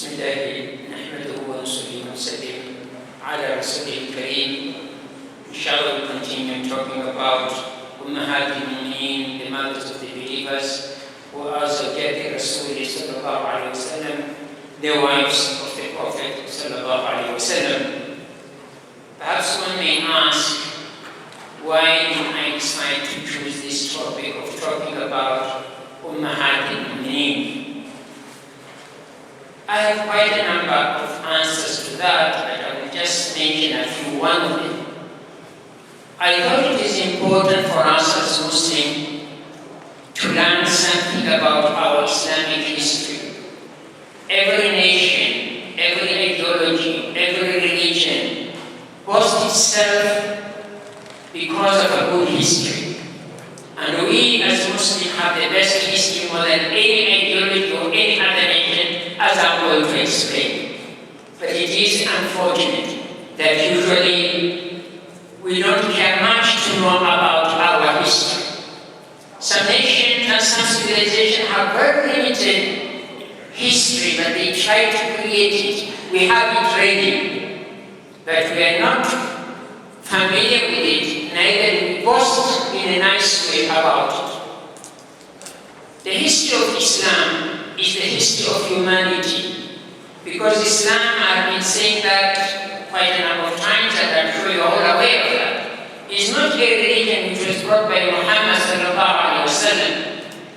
بسم الله نحمده ونصلي ونسلم على رسوله الكريم. Inshallah, we continue talking about Ummahat al-Mu'mineen, the mothers of the believers, who are Zawjati Rasulullah sallallahu alayhi wa sallam, the wives of the Prophet sallallahu alayhi wa sallam. Perhaps one may ask, why did I decide to choose this topic of talking about Ummahat al-Mu'mineen? I have quite a number of answers to that, but I will just mention a few. One of them. I thought it is important for us as Muslims to learn something about our Islamic history. Every nation, every ideology, every religion boasts itself because of a good history. And we as Muslims have the best history more than any ideology or any other nation, as I'm going to explain. But it is unfortunate that usually we don't care much to know about our history. Some nations and some civilizations have very limited history, but they try to create it. We have it ready, but we are not familiar with it, neither do we boast in a nice way about it. The history of Islam is the history of humanity, because Islam, I've been saying that quite a number of times, and I'm sure you're all aware of that, is not a religion which was brought by Muhammad sallallahu alayhi wa sallam.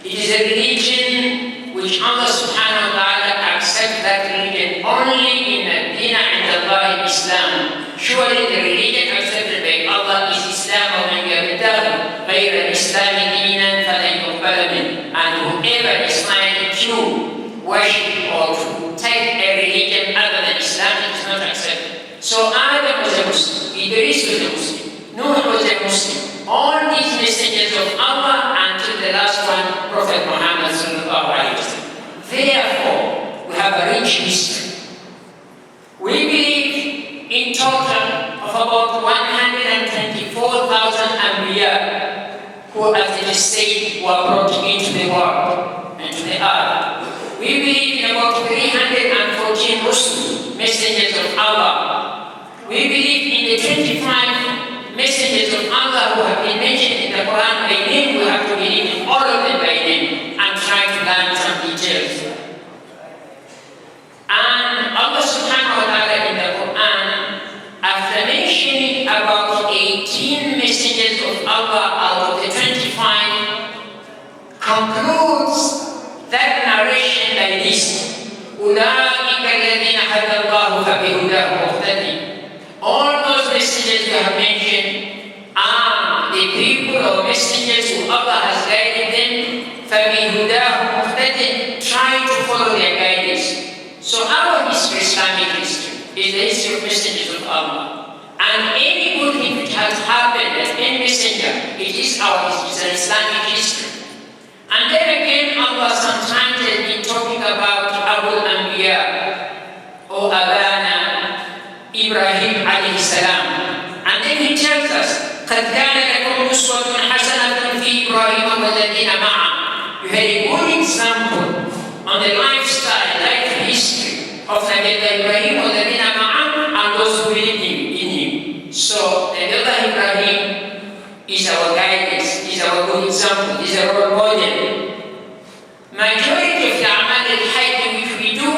It is a religion which Allah subhanahu wa ta'ala accepts that religion only in ad-dina 'inda Allah Islam. Surely the religion accepted by Allah is Islam, وَمَنْ يَبْتَغِ غَيْرَ الْإِسْلَامِ دِينًا فَلَنْ يُقْبَلَ مِنْهُ. And whoever is trying to worship or to take a religion other than Islam, it is not accepted. So Adam was a Muslim, Idris was a Muslim, Noah was a Muslim. All these messengers of Allah until the last one, Prophet Muhammad sallallahu alaihi wasallam. Therefore, we have a rich history. We believe in total of about 124,000 Anbiya who, as it is said, were brought into the world and to the earth. We believe in about 314 Rusul, messengers of Allah. We believe in the 25 messengers of Allah who have been mentioned in the Qur'an by name. We have to believe in all of them by name and try to learn some details. And Allah subhanahu wa ta'ala in the Qur'an, after mentioning about 18 messengers of Allah out of the 25, concludes that narration by this: أُولَٰئِكَ الَّذِينَ هَدَى اللَّهُ فَبِهُدَاهُ مُقْتَدِي. All those messengers we have mentioned are the people or messengers who Allah has guided them. فَبِهُدَاهُ مُقْتَدِي. Try to follow their guidance. So our history, Islamic history, is the history of messengers of Allah. And any good thing which has happened as any messenger, it is our history, it's an Islamic history. And then again, Allah sometimes has been talking about Abu al-Anbiya, or Abana, Ibrahim alayhi salam. And then he tells us, قَدْ كَانَ لَكُمْ أُسْوَةٌ حَسَنَةٌ فِي إِبْرَاهِيمَ وَالَّذِينَ مَعَهُ. You had a good example on the lifestyle, life history of Nabi Ibrahim وَالَّذِينَ مَعَهُ and those who believed in him. So, Nabi Ibrahim is our guidance, is our good example, is our role model. Majority of the Amal al-Hajj which we do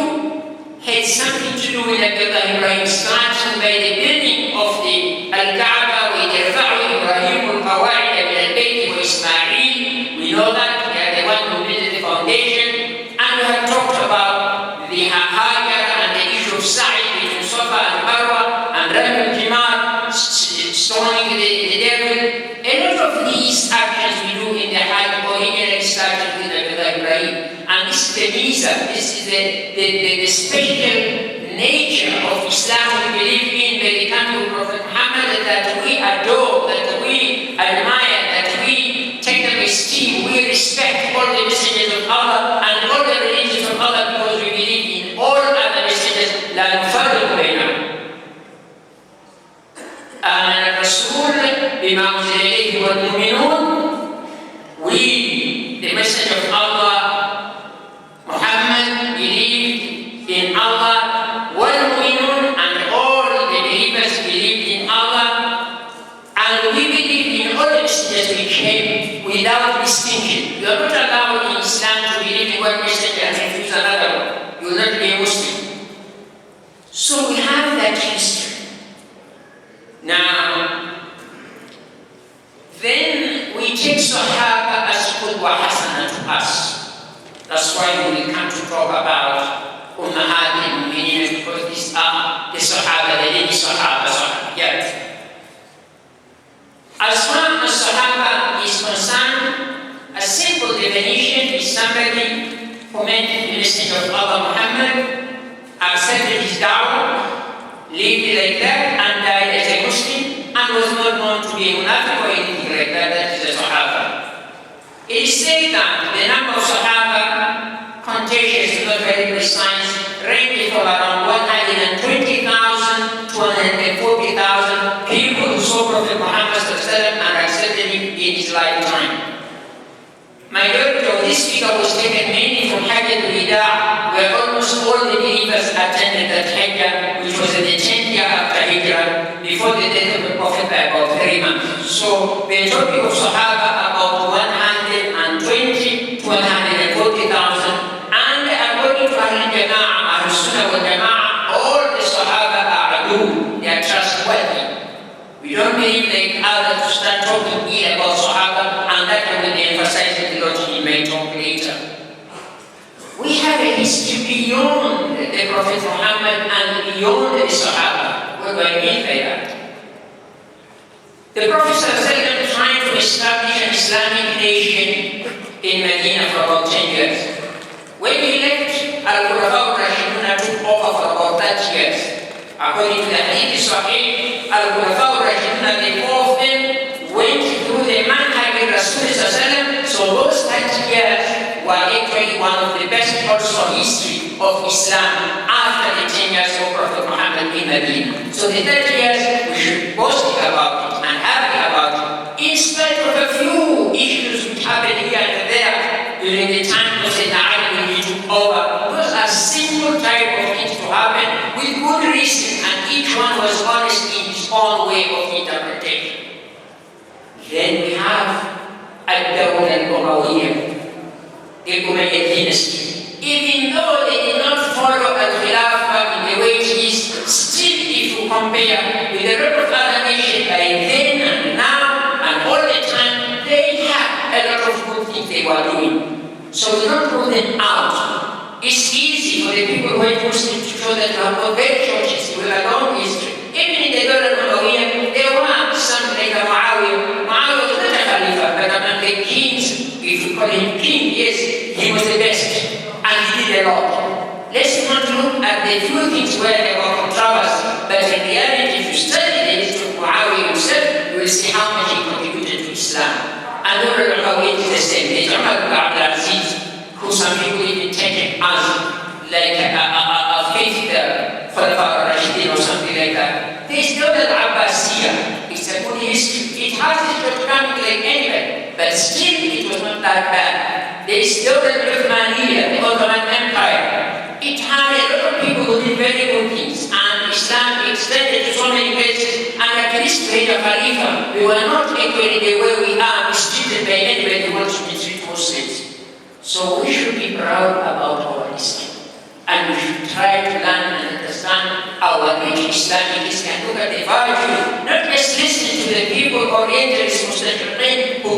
had something to do with Nabi Ibrahim, starting by the building of the Al-Kaaba with Yarfa'u Ibrahim al-Qawa'id min al-Bayt wa Ismail. We know that, we are the one who built the foundation. And we have talked about the Hajar and the issue of Sa'i between Safa and Marwa and Ram al-Jimar, stoning the devil. A lot of these actions we do in the Hajj originally started with Nabi Ibrahim. And this is the visa, this is the special nature of Islam we believe in by the coming of Prophet Muhammad, that we adore, that we admire, that we take them esteem, we respect all the messengers of Allah and all the religions of Allah, because we believe in all other messengers. لا نفرق بينهم. آمن الرسول بما أنزل إليه والمؤمنون. We, the messenger of Allah, Muhammad, believed in Allah important to us. That's why we will come to talk about Ummahat al-Mu'minin, because these are the Sahaba, the lady Sahaba, Sahabiyat. As far as Sahaba is concerned, a simple definition is somebody who met the Messenger of Allah Muhammad, accepted his da'wah, lived like that, and died as a Muslim, and was not known to be a munafiq or anything like that. That is a Sahaba. It is said that the number of Sahaba, contagious, not very precise, ranging from around 120,000 to 140,000 people who saw Prophet Muhammad and accepted him in his lifetime. Majority of this figure was taken mainly from Hajj al-Wida, where almost all the believers attended that Hajj, which was in the 10th year after Hijrah, before the death of the Prophet by about 3 months. So the majority of Sahaba, about 120 to 140,000, and according to Ahl Jama'ah, Ahl Sunnah wal Jama'ah, all the Sahaba are adul, they are trustworthy. We don't believe like others to start talking here about Sahaba, and that will be emphasized in the Lord, he may talk later. We have a history beyond the Prophet Muhammad and beyond the Sahaba. What do I mean by that? The Prophet ﷺ tried to establish an Islamic nation in Medina for about 10 years. When he left, Al-Khulafa al-Rashidun took over for about 30 years. According to the Hadith Sahih, Al-Khulafa al-Rashidun, the four of them, went through the manhaj of Rasulullah. So those 30 years were actually one of the best also history of Islam after the 10 years of Prophet Muhammad in Medina. So the 30 years, we should boast about it and happy about it, in spite of a few issues which happened here and there during the time of Sayyidina Ali when he took over. Those are simple type of things to happen with good reason, and each one was honest in his own way of interpretation. Then we have Ad-Dawla al-Umayyah, the Umayyad dynasty. Even though they did not follow Al-Khilafah in the way it is, still if you compare with the lot of other nations by then and now and all the time, they had a lot of good things they were doing. So we don't rule them out. It's easy for the people who are Muslims to show that you have no very short history, with a long history. Even in the Dawla al-Umayyah, there were some like Muawiyah. Muawiyah was not a Khalifa, but among the kings, if you call him king, yes, he was the best, and he did a lot. Let's not look at the few things where there were controversy, but in reality, if you study the history of Muawiyah himself, you will see how much he contributed to Islam. And Dawla al-Umayyah is the same. There's Umar ibn Abdul Aziz, who some people even take as like a fifth Khulafa al-Rashidin or something like that. There is Dawla al-Abbasiyah. It's a good history. It has its shortcomings like anyway, but still it was not that bad. There is Dawla al-Uthmaniyah, the Ottoman Empire. It had a lot of people who did very good things, and Islam extended to so many places, and at least during the Khalifa, we were not actually the way we are mistreated by anybody who wants to mistreat Muslims. So we should be proud about our history. And we should try to learn and understand our rich Islamic history and look at the virtue, not just listen to the people Orientalists who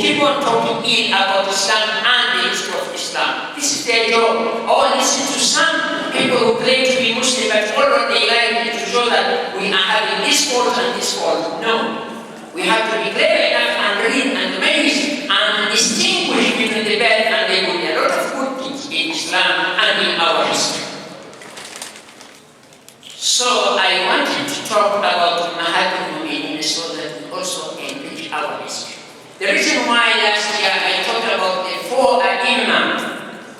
keep on talking ill about Islam and the history of Islam. This is their job. Or listen to some people who claim to be Muslim but follow their life to show that we are having this fault and this fault. No. We have to be clever enough and read and amaze and distinguish between the bad and the good. There are a lot of good things in Islam and in our history. So I wanted to talk about Ummahat al-Mu'minin so that we also enrich our history. The reason why last year I talked about the four Ai-Imam,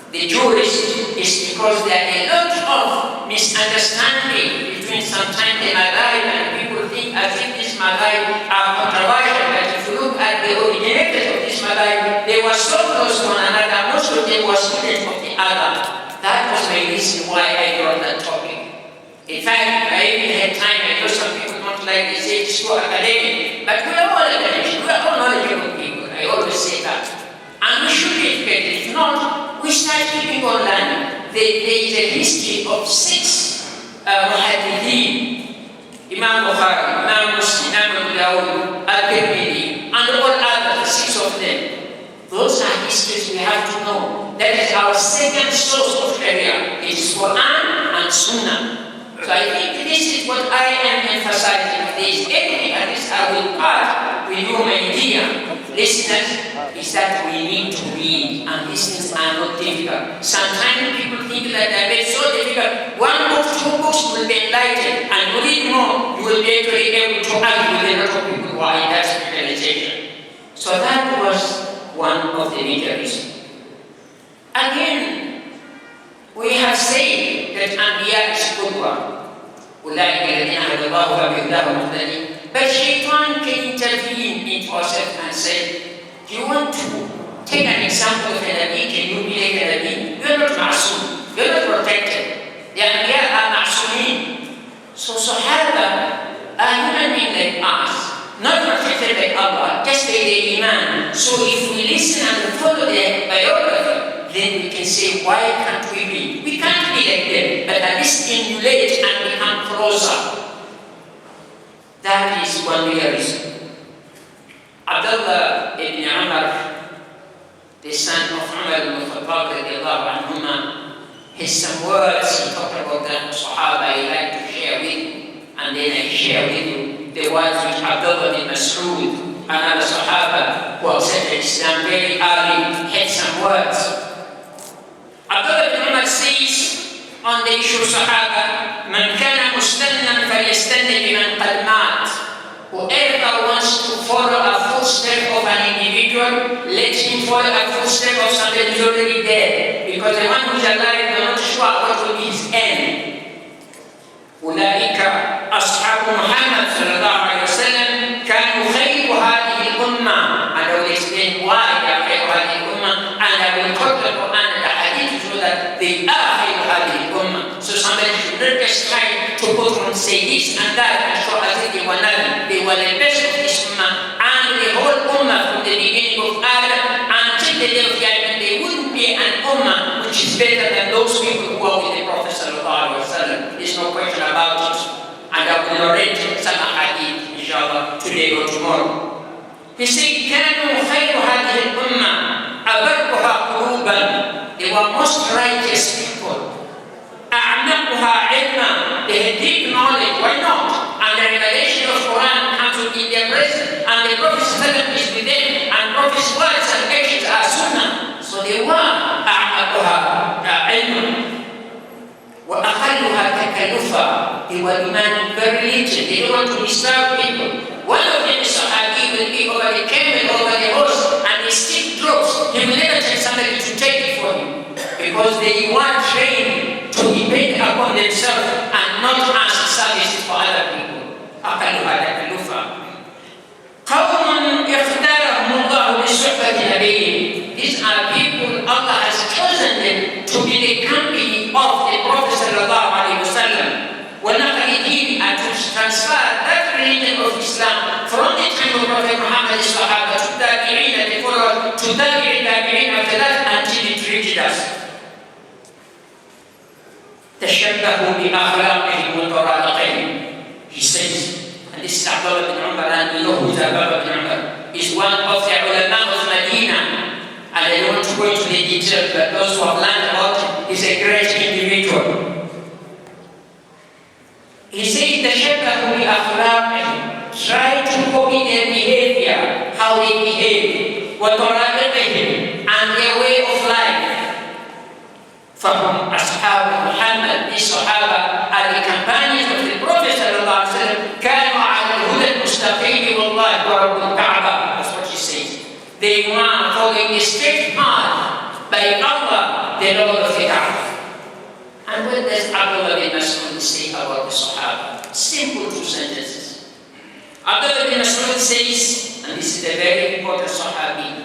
the jurists, is because there are a lot of misunderstanding between sometimes the Madhahib and people think as if these Madhahib are controversial, but if you look at the originators of this Madhahib, they were so close to one another, most of them were students of the other. That was my reason why I brought that topic. In fact, I even had time, I know some people don't like they say it's too academic, but we are all academics, we are all knowledgeable people, I always say that. And we should be educated. If not, we start keeping on learning. There is a history of 6 Muhaddithin, Imam Bukhari, Imam Muslim, Imam Abu Dawud, Al-Tirmidhi, and all others, 6 of them. Those are histories we have to know. That is our second source of Sharia. It is Qur'an and Sunnah. So I think this is what I am emphasizing. If there is anything at least I will part with you, my dear listeners, is that we need to read, and these things are not difficult. Sometimes people think that they are so difficult. One book, two books will be enlightened, and you read more, you will be able to argue with a lot of people who are in that spiritualization. So that was one of the major reasons. Again, we have said that Anbiya is Qudwa. But Shaitan can intervene into ourselves and say, do you want to take an example of a Nabi? Can you be like a Nabi? You are not ma'asum. You are not protected. The Anbiya are ma'asumin. So Sahaba are human beings like us, not protected by Allah, just by their iman. So if we listen and follow their biography, then we can say, why can't we be? We can't be like them, but at least emulate and become closer. That is one real reason. Abdullah ibn Umar, the son of Umar ibn Khattab radiallahu anhuma, has some words he talked about the Sahaba I like to share with you, and then I share with you the words which Abdullah ibn Mas'ud, another Sahaba who accepted Islam very early, had some words. Abdullah ibn Umar says on the issue of Sahaba, Man kana mustannan falyastanna biman qad mat. Whoever wants to follow a footstep of an individual, let him follow a footstep of somebody who is already dead. Because the one who is alive, we are not sure what will be his end. أولئك أصحاب محمد صلى الله عليه وسلم كانوا خير هذه الأمة. And I will explain why they are خير هذه الأمة, and I will quote the Qur'an and the Hadith so that they are خير هذه الأمة. So somebody should not just try to put on say this and that and show as if they were nothing. They were the best of this ummah, and the whole ummah from the beginning of Adam until the day of Judgment, there wouldn't be an ummah which is better than those people who are with the Prophet sallallahu alaihi wasallam. There's no question about it. And I will narrate some hadith, inshallah, today or tomorrow. He said, كانوا خير هذه الأمة أبرها قلوبا. They were most righteous people. أعمقها علما. They had deep knowledge. Why not? And the revelation of Qur'an comes in their presence, and the Prophet's sallam is with them, and Prophet's words and actions are sunnah. So they were أعمقها علما. وأقلها تكلفا. They were demanding very little. They don't want to disturb people. One of them is Sahabi, will be over the camel, over the horse, and he still drops. He will never tell somebody to take it for him, because they were trained to depend upon themselves and not ask services for other people. أقلها تكلفا. قوم اختارهم الله لصحبة نبيه. These are people Allah has chosen them to be the company of the Prophet sallallahu alaihi wasallam. And to transfer that religion of Islam from the time of Prophet Muhammad Sahaba to Tabi'in and the followers to Tabi'in after that until it reached us. تشبهوا بأخلاقهم وطرائقهم. He says, and this is Abdullah bin Umar, and we know who is Abdullah bin Umar, is one of the ulama of Medina. And I don't want to go into the details, but those who have learned about him, he's a great individual. He says, تشبهوا بأخلاقهم. Try to copy their behavior, how they behave, وطرائقهم, and their way of life. فهم أصحاب محمد. These Sahaba are the companions of the Prophet sallallahu alaihi wasallam. كانوا على الهدى المستقيم والله ورب الكعبة. That's what he says. They were following the straight path by Allah, the Lord of the Kaaba. And what does Abdullah bin Mas'ud say about the Sahaba? Simple two sentences. Abdullah bin Mas'ud says, and this is a very important Sahabi,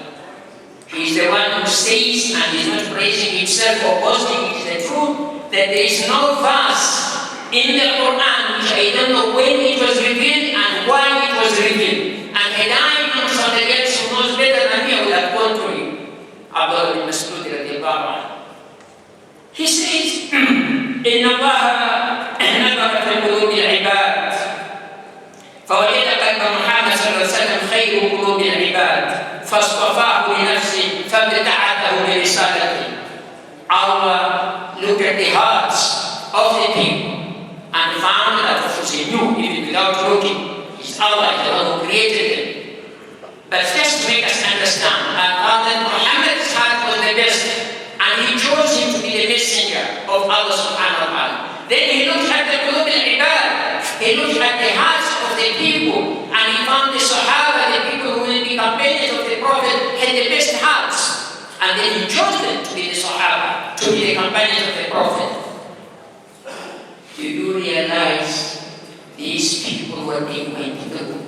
he is the one who says, and he's not praising himself or boasting, it is the truth, that there is no verse in the Qur'an which I don't know when it was revealed and why it was revealed. And had I known somebody else who knows better than me, I would have gone to him. Abdullah bin Mas'ud radiallahu anhu. He says, إن الله نظر في قلوب العباد فوجد قلب محمد صلى الله الله عليه وسلم خير قلوب العباد فاصطفاه لنفسه فابتعثه برسالته. Allah looked at the hearts of the people and found that of course he knew even without looking. It's Allah, the one who created them. But just to make us understand, that Muhammad's heart was the best, and he chose him to be the messenger of Allah subhanahu wa ta'ala. Then he looked at the qulub al-ibad, he looked at the hearts of the people, and he found the Sahaba, the people who will be companions of the Prophet, had the best hearts. And then he chose them to be the Sahaba, to be the companions of the Prophet. Do you realize these people what they went through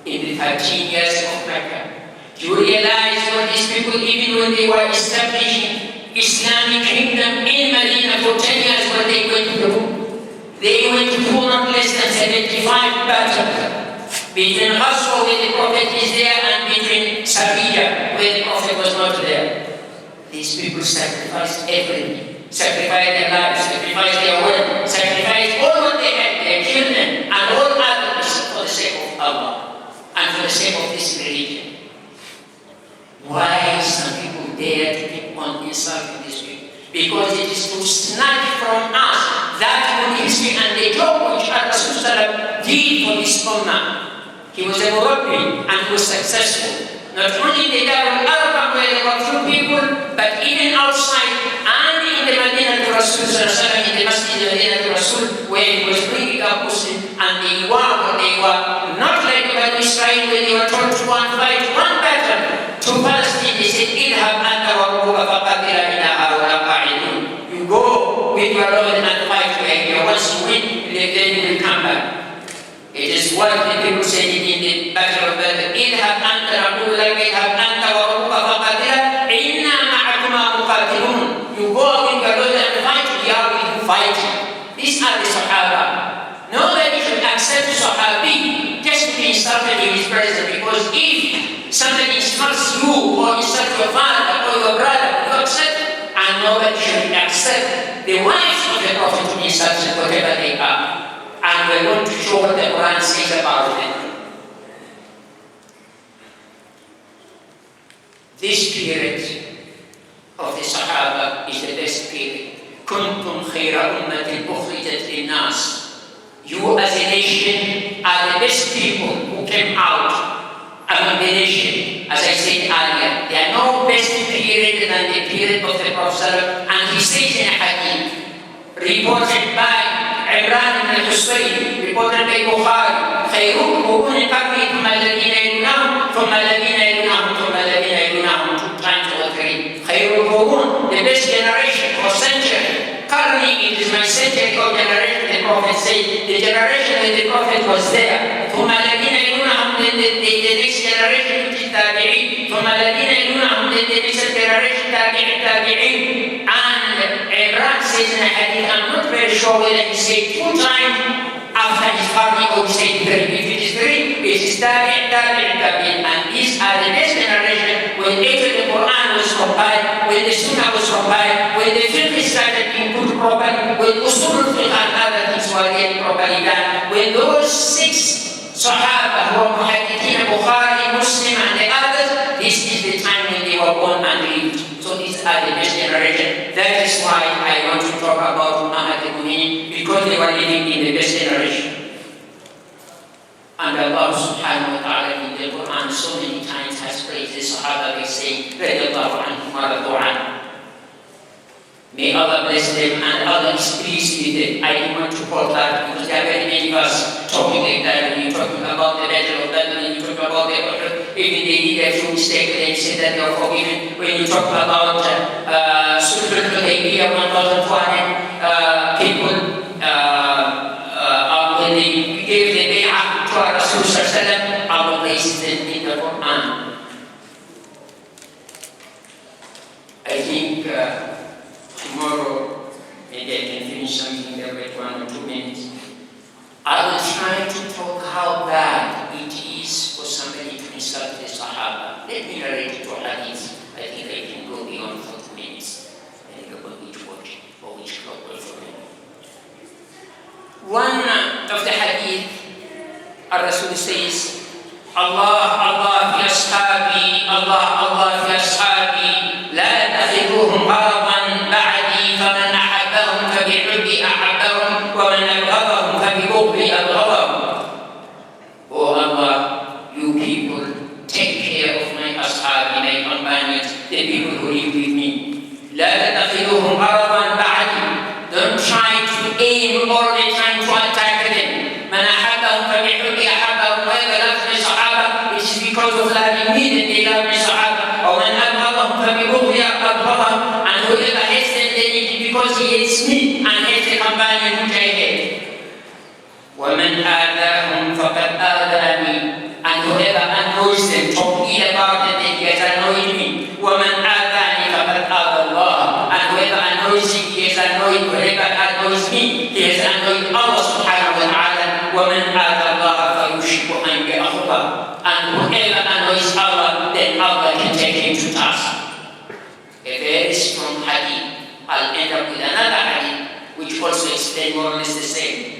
in the 13 years of Mecca? Do you realize what these people, even when they were establishing Islamic kingdom in Medina for 10 years, what they went through? They went through not less than 75 battles. Between Ghazwa, where the Prophet is there, and between Sabiya, where the Prophet was not there. These people sacrificed everything. Sacrificed their lives, sacrificed their wealth, sacrificed all what they had, their children, and all others for the sake of Allah and for the sake of this religion. Why some people dare to keep on insulting these people? Because it is to snatch from us that good history and the job which Rasulullah did for this ummah. He was a Murabbi and he was successful. Not only in the Darul Arqam where there were few people, but even outside and in the Madinah to Rasul, in the Masjid of Madinah to Rasul, where he was bringing up Muslim, and they were not like Bani Israel where they were told to go and fight one battle to Palestine. They said, "Idhab anta wa rabbuka faqatila inna hahuna qa'idun." You go with your Lord and fight where you once you win, then you will come back. It is what the people said in the Battle of Badr. إِذْهَبْ أَنْتَ نَقُولُ لَكَ إِذْهَبْ أَنْتَ وَرَبُّكَ فَقَاتِلَا إِنَّا مَعَكُمَا مُقَاتِلُونَ. You go with your Lord and fight, we are with you fighting. These are the Sahaba. Nobody should accept Sahabi just to be insulted in his presence, because if somebody insults you or insults your father or your brother, you accept, and nobody should accept the wives of the Prophet to be insulted whatever they are. And we're going to show what the Qur'an says about it. This period of the Sahaba is the best period. كُنْتُمْ خَيْرَ أُمَّةٍ أُخْرِجَتْ لِلنَّاسِ. You as a nation are the best people who came out among the nation. As I said earlier, there are no best period than the period of the Prophet. And he says in a hadith, reported by Imran ibn Husayn, reported by Bukhari, خيرهم قرون قبلي ثم الذين يلونهم ثم الذين يلونهم ثم الذين يلونهم. 2 times or 3. خير القرون, the best generation or century. Currently it is my century or generation. The Prophet said the generation when the Prophet was there. ثم الذين يلونهم, the next generation which is tabi'in. ثم الذين يلونهم, the next generation tabi'in. And Imran says in a hadith, I'm not very sure whether he said 2 times after his family or he said 3. If it is 3, it is tabi'in. And these are the next generation when after the Qur'an was compiled, when the Sunnah was compiled, when the fiqh started being put properly, when usul fiqh and other things were really properly done, when those 6 Sahaba who were Muhaddithin, Bukhari, Muslim and the others, this is the time when they were born and lived. So these are the best generation. That is why I want to talk about Ummahat al-Mu'minin, because they were living in the best generation. And Allah subhanahu wa ta'ala in the Quran so many times has praised the Sahaba by saying, Radiyallahu anhum wa radu anhu. May Allah bless them and Allah is pleased with them. I didn't want to quote that because there are very many of us talking like that. When you're talking about the Battle of Badr, when you talk about the Uhud, even they did a few mistakes and they said that they are forgiven. When you talk about Sulh al-Hudaybiyah, 1,400 people, when they gave the bay'ah to our Rasul sallallahu alaihi wasallam, Allah places them in the Quran. I think tomorrow, maybe I can finish something there with 1 or 2 minutes. I will try to talk how bad it is for somebody to insult the Sahaba. Let me narrate 2 hadiths. I think I can go beyond 40 minutes. I think about which watch or which clock will for me. One of the hadith, Rasul says, الله الله في أصحابي، الله الله في أصحابي، لا تتخذوهم غرضا بعدي، فمن أحبهم فبحبي أحبهم، ومن أبغضهم فببغضي أبغضهم. Oh Allah, you people, take care of my ashabi, my companions, the people who live with me. لا تتخذوهم غرضا بعدي. Don't try to aim all the time to attack them. من أحبهم فبحبي أحبهم، whoever loves my Sahaba, it is because of loving me that they love my Sahaba. ومن أبغضهم فببغضي أبغضهم, and whoever hates them, then it is because he hates me and hates the companion which I hate. ومن آذاهم فقد آذاني, and whoever annoys them, talk ill about them, then he has annoyed me. ومن آذاني فقد آذى الله, and whoever annoys him, he has annoyed. Whoever annoys me, he has annoyed Allah subhanahu wa ta'ala. ومن آذى الله فيوشك أن يأخذه, and whoever annoys Allah, then Allah can take him to task. A very strong hadith. I'll end up with another hadith which also explains more or less the same.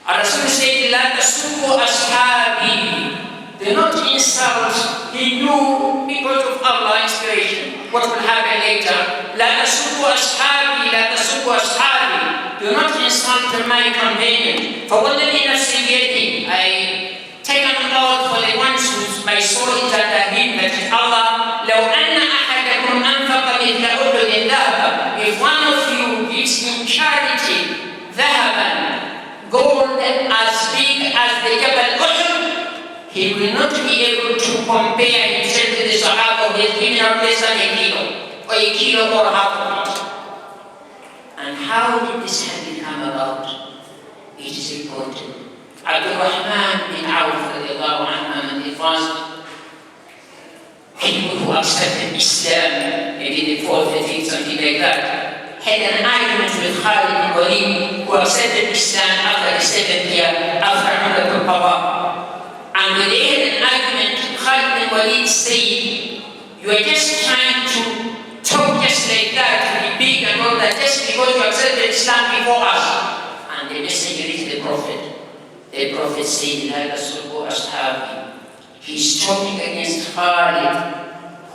Rasul said, لا تسبوا أصحابي. Do not insult. He knew because of Allah's inspiration what will happen later. لا تسبوا أصحابي، لا تسبوا أصحابي. Do not insult my companion. فوالذي نفسي بيده, I take an oath for the ones whose my soul is under him, that is Allah. لو أن أحدكم أنفق مثل أحد ذهبا. If one of you gives in charity ذهبا, gold as big as the Jabal Uhud, he will not be able to compare himself to the Sahaba who has given out less than a kilo, or a kilo or half of it. And how did this hadith come about? It is important. Abdul Rahman bin Auf radiallahu anhu, and the first people who accepted Islam, maybe the 4th, 5th, something like that, had an argument with Khalid bin Walid, who accepted Islam after the 7th year, after Umrah al-Qadha. And when they had an argument, Khalid bin Walid said, you are just trying to talk just like that, to be big and all that, just because you accepted Islam before us. And the messenger is the Prophet. The Prophet said, La tasubbu ashabi. He's talking against Khalid.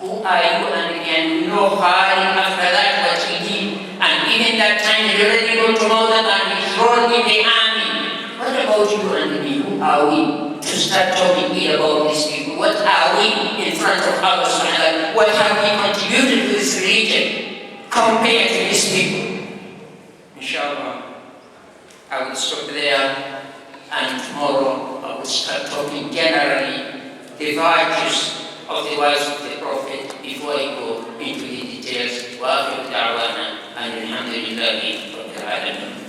Who are you? And again, we know Khalid after that what he did. And even that time he already gone to Mawdad and he's role in the army. What about you and me? Who are we to start talking ill about these people? What are we in front of Allah subhanahu wa ta'ala? What have we contributed to this religion compared to these people? Inshallah, I will stop there, and tomorrow I will start talking generally the virtues of the wives of the Prophet before I go into the details. وآخر دعوانا أن الحمد لله رب العالمين.